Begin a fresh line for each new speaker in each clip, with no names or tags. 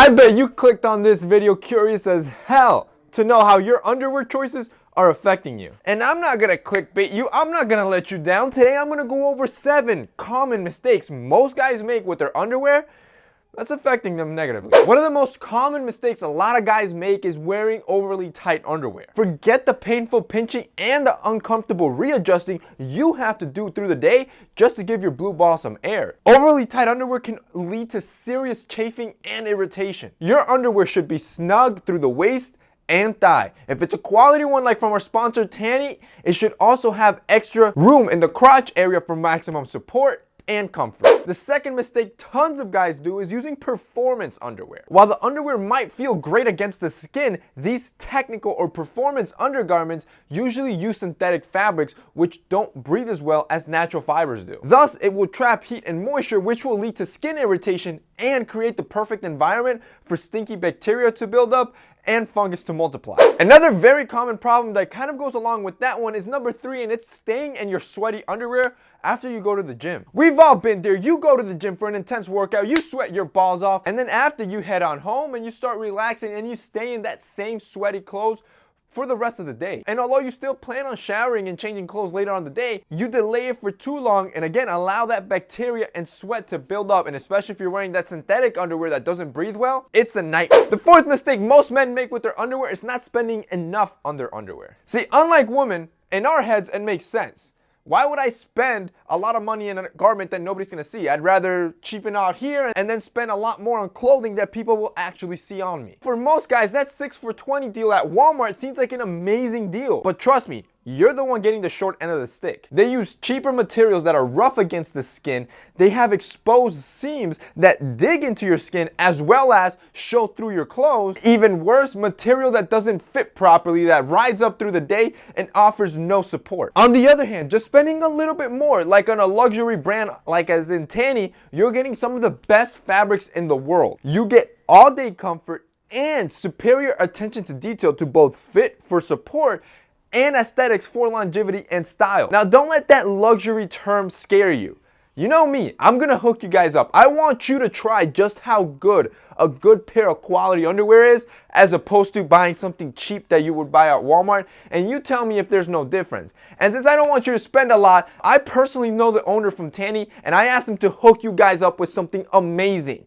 I bet you clicked on this video curious as hell to know how your underwear choices are affecting you. And I'm not gonna clickbait you, I'm not gonna let you down. Today I'm gonna go over 7 common mistakes most guys make with their underwear that's affecting them negatively. One of the most common mistakes a lot of guys make is wearing overly tight underwear. Forget the painful pinching and the uncomfortable readjusting you have to do through the day just to give your blue ball some air. Overly tight underwear can lead to serious chafing and irritation. Your underwear should be snug through the waist and thigh. If it's a quality one like from our sponsor Tani, it should also have extra room in the crotch area for maximum support and comfort. The second mistake tons of guys do is using performance underwear. While the underwear might feel great against the skin, these technical or performance undergarments usually use synthetic fabrics which don't breathe as well as natural fibers do. Thus, it will trap heat and moisture, which will lead to skin irritation and create the perfect environment for stinky bacteria to build up and fungus to multiply. Another very common problem that kind of goes along with that one is number 3, and it's staying in your sweaty underwear after you go to the gym. We've all been there. You go to the gym for an intense workout, you sweat your balls off, and then after you head on home and you start relaxing and you stay in that same sweaty clothes for the rest of the day. And although you still plan on showering and changing clothes later on the day, you delay it for too long and again allow that bacteria and sweat to build up, and especially if you're wearing that synthetic underwear that doesn't breathe well, it's a nightmare. The fourth mistake most men make with their underwear is not spending enough on their underwear. See, unlike women, in our heads it makes sense. Why would I spend a lot of money in a garment that nobody's gonna see? I'd rather cheapen out here and then spend a lot more on clothing that people will actually see on me. For most guys, that 6 for $20 deal at Walmart seems like an amazing deal. But trust me, you're the one getting the short end of the stick. They use cheaper materials that are rough against the skin. They have exposed seams that dig into your skin as well as show through your clothes. Even worse, material that doesn't fit properly, that rides up through the day and offers no support. On the other hand, just spending a little bit more, like on a luxury brand like as in Tani, you're getting some of the best fabrics in the world. You get all day comfort and superior attention to detail to both fit for support and aesthetics for longevity and style. Now, don't let that luxury term scare you. You know me, I'm gonna hook you guys up. I want you to try just how good a good pair of quality underwear is as opposed to buying something cheap that you would buy at Walmart, and you tell me if there's no difference. And since I don't want you to spend a lot, I personally know the owner from Tani and I asked him to hook you guys up with something amazing.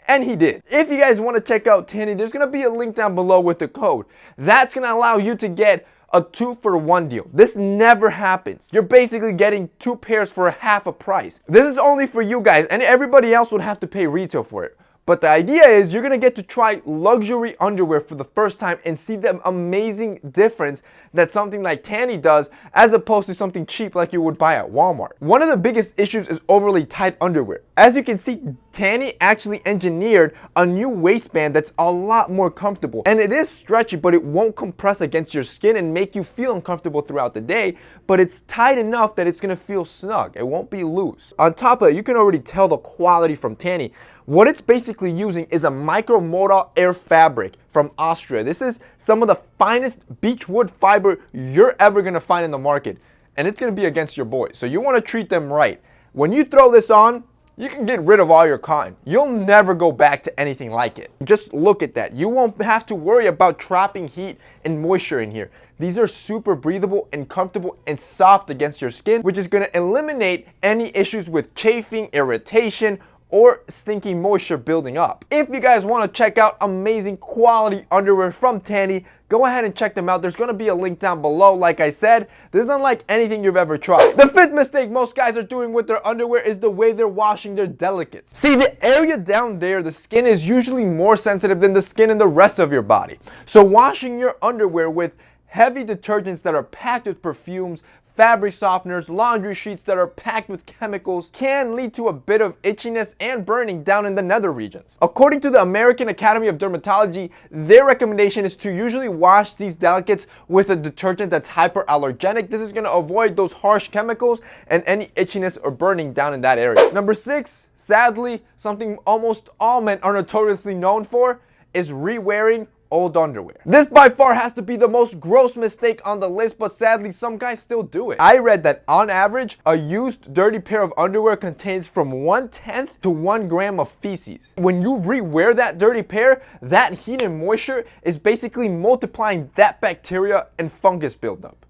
And he did. If you guys want to check out Tani, there's gonna be a link down below with the code. That's gonna allow you to get a 2-for-1 deal. This never happens. You're basically getting 2 pairs for half a price. This is only for you guys, and everybody else would have to pay retail for it. But the idea is you're gonna get to try luxury underwear for the first time and see the amazing difference that something like Tani does as opposed to something cheap like you would buy at Walmart. One of the biggest issues is overly tight underwear. As you can see, Tani actually engineered a new waistband that's a lot more comfortable. And it is stretchy, but it won't compress against your skin and make you feel uncomfortable throughout the day, but it's tight enough that it's gonna feel snug. It won't be loose. On top of it, you can already tell the quality from Tani. What it's basically using is a micromodal air fabric from Austria. This is some of the finest beechwood fiber you're ever gonna find in the market, and it's gonna be against your boys. So you wanna treat them right. When you throw this on, you can get rid of all your cotton. You'll never go back to anything like it. Just look at that. You won't have to worry about trapping heat and moisture in here. These are super breathable and comfortable and soft against your skin, which is gonna eliminate any issues with chafing, irritation, or stinky moisture building up. If you guys want to check out amazing quality underwear from Tani, go ahead and check them out. There's going to be a link down below. Like I said, this is unlike anything you've ever tried. The 5th mistake most guys are doing with their underwear is the way they're washing their delicates. See, the area down there, the skin is usually more sensitive than the skin in the rest of your body. So washing your underwear with heavy detergents that are packed with perfumes, fabric softeners, laundry sheets that are packed with chemicals can lead to a bit of itchiness and burning down in the nether regions. According to the American Academy of Dermatology, their recommendation is to usually wash these delicates with a detergent that's hyperallergenic. This is going to avoid those harsh chemicals and any itchiness or burning down in that area. Number 6, sadly, something almost all men are notoriously known for is re-wearing old underwear. This by far has to be the most gross mistake on the list, but sadly some guys still do it. I read that on average, a used dirty pair of underwear contains from 1/10 to 1 gram of feces. When you re-wear that dirty pair, that heat and moisture is basically multiplying that bacteria and fungus buildup.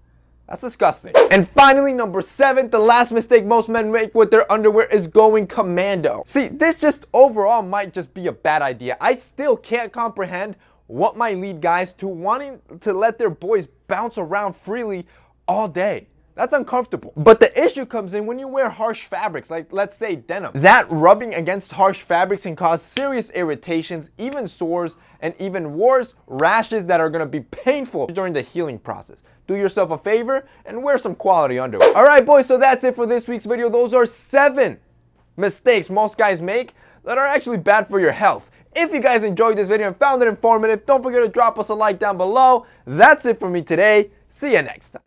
That's disgusting. And finally, number 7, the last mistake most men make with their underwear is going commando. See, this just overall might just be a bad idea. I still can't comprehend what might lead guys to wanting to let their boys bounce around freely all day. That's uncomfortable. But the issue comes in when you wear harsh fabrics, like let's say denim. That rubbing against harsh fabrics can cause serious irritations, even sores, and even worse, rashes that are gonna be painful during the healing process. Do yourself a favor and wear some quality underwear. All right, boys, so that's it for this week's video. Those are 7 mistakes most guys make that are actually bad for your health. If you guys enjoyed this video and found it informative, don't forget to drop us a like down below. That's it for me today. See you next time.